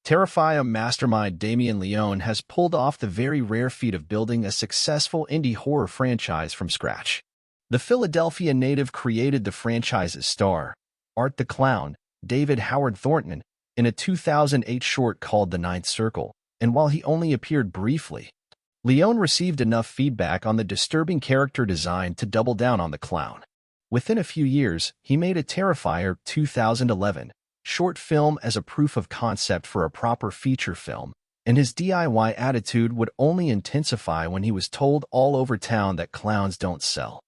Terrifier mastermind Damien Leone has pulled off the very rare feat of building a successful indie horror franchise from scratch. The Philadelphia native created the franchise's star, Art the Clown, David Howard Thornton, in a 2008 short called The Ninth Circle, and while he only appeared briefly, Leone received enough feedback on the disturbing character design to double down on the clown. Within a few years, he made a Terrifier 2011 short film as a proof of concept for a proper feature film, and his DIY attitude would only intensify when he was told all over town that clowns don't sell.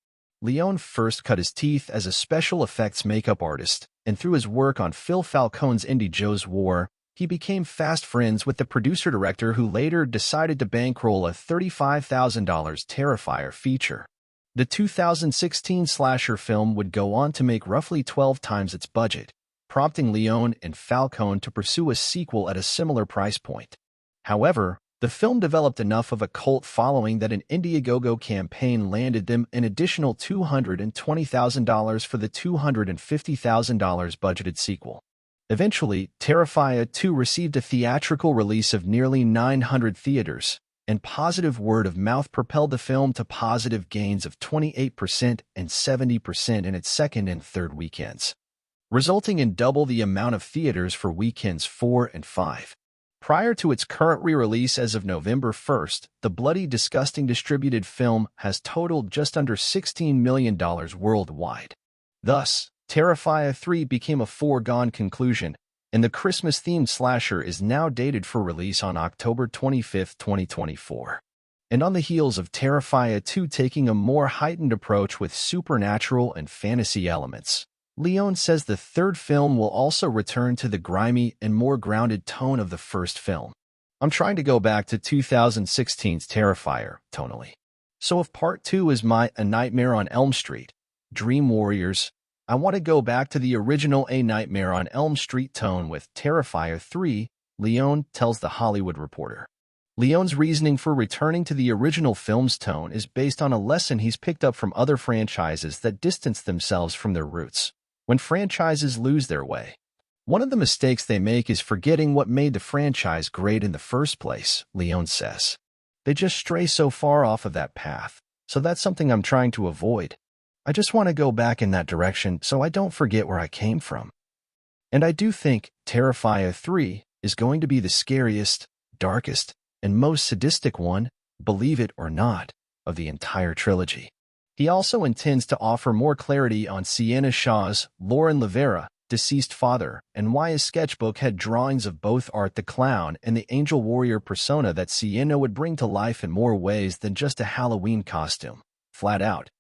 Leone first cut his teeth as a special effects makeup artist, and through his work on Phil Falcone's Indie Joe's War, he became fast friends with the producer-director who later decided to bankroll a $35,000 Terrifier feature. The 2016 slasher film would go on to make roughly 12 times its budget, prompting Leone and Falcone to pursue a sequel at a similar price point. However, the film developed enough of a cult following that an Indiegogo campaign landed them an additional $220,000 for the $250,000 budgeted sequel. Eventually, Terrifier 2 received a theatrical release of nearly 900 theaters, and positive word of mouth propelled the film to positive gains of 28% and 70% in its second and third weekends, resulting in double the amount of theaters for weekends 4 and 5. Prior to its current re-release as of November 1st, the Bloody Disgusting distributed film has totaled just under $16 million worldwide. Thus, Terrifier 3 became a foregone conclusion, and the Christmas-themed slasher is now dated for release on October 25, 2024. And on the heels of Terrifier 2 taking a more heightened approach with supernatural and fantasy elements, Leone says the third film will also return to the grimy and more grounded tone of the first film. I'm trying to go back to 2016's Terrifier, tonally. So if part 2 is A Nightmare on Elm Street, Dream Warriors, I want to go back to the original A Nightmare on Elm Street tone with Terrifier 3, Leone tells The Hollywood Reporter. Leone's reasoning for returning to the original film's tone is based on a lesson he's picked up from other franchises that distance themselves from their roots. When franchises lose their way, one of the mistakes they make is forgetting what made the franchise great in the first place, Leone says. They just stray so far off of that path, so that's something I'm trying to avoid. I just want to go back in that direction so I don't forget where I came from. And I do think Terrifier 3 is going to be the scariest, darkest, and most sadistic one, believe it or not, of the entire trilogy. He also intends to offer more clarity on Sienna Shaw's, Lauren Rivera, deceased father, and why his sketchbook had drawings of both Art the Clown and the Angel Warrior persona that Sienna would bring to life in more ways than just a Halloween costume. Flat out.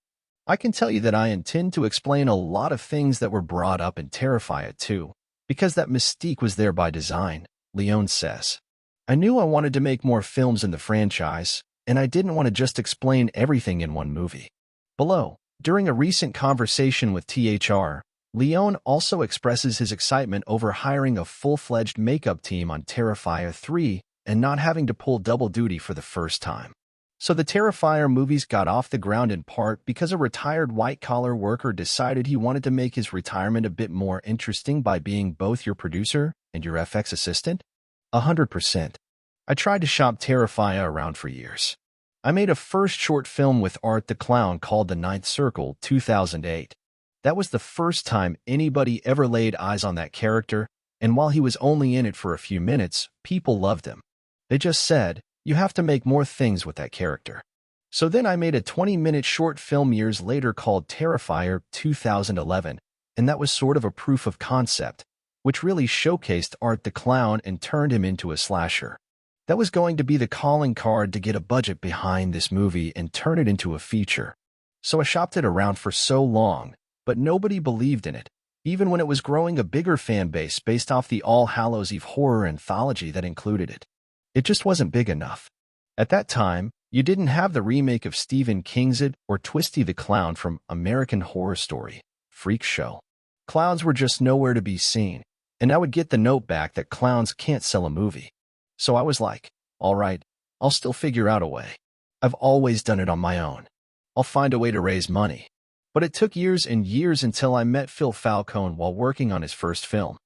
I can tell you that I intend to explain a lot of things that were brought up in Terrifier 2, because that mystique was there by design, Leone says. I knew I wanted to make more films in the franchise, and I didn't want to just explain everything in one movie. Below, during a recent conversation with THR, Leone also expresses his excitement over hiring a full-fledged makeup team on Terrifier 3 and not having to pull double duty for the first time. So the Terrifier movies got off the ground in part because a retired white-collar worker decided he wanted to make his retirement a bit more interesting by being both your producer and your FX assistant? 100%. I tried to shop Terrifier around for years. I made a first short film with Art the Clown called The Ninth Circle, 2008. That was the first time anybody ever laid eyes on that character, and while he was only in it for a few minutes, people loved him. They just said, you have to make more things with that character. So then I made a 20-minute short film years later called Terrifier 2011, and that was sort of a proof of concept, which really showcased Art the Clown and turned him into a slasher. That was going to be the calling card to get a budget behind this movie and turn it into a feature. So I shopped it around for so long, but nobody believed in it, even when it was growing a bigger fan base based off the All Hallows Eve horror anthology that included it. It just wasn't big enough. At that time, you didn't have the remake of Stephen King's It or Twisty the Clown from American Horror Story, Freak Show. Clowns were just nowhere to be seen, and I would get the note back that clowns can't sell a movie. So I was like, all right, I'll still figure out a way. I've always done it on my own. I'll find a way to raise money. But it took years and years until I met Phil Falcone while working on his first film.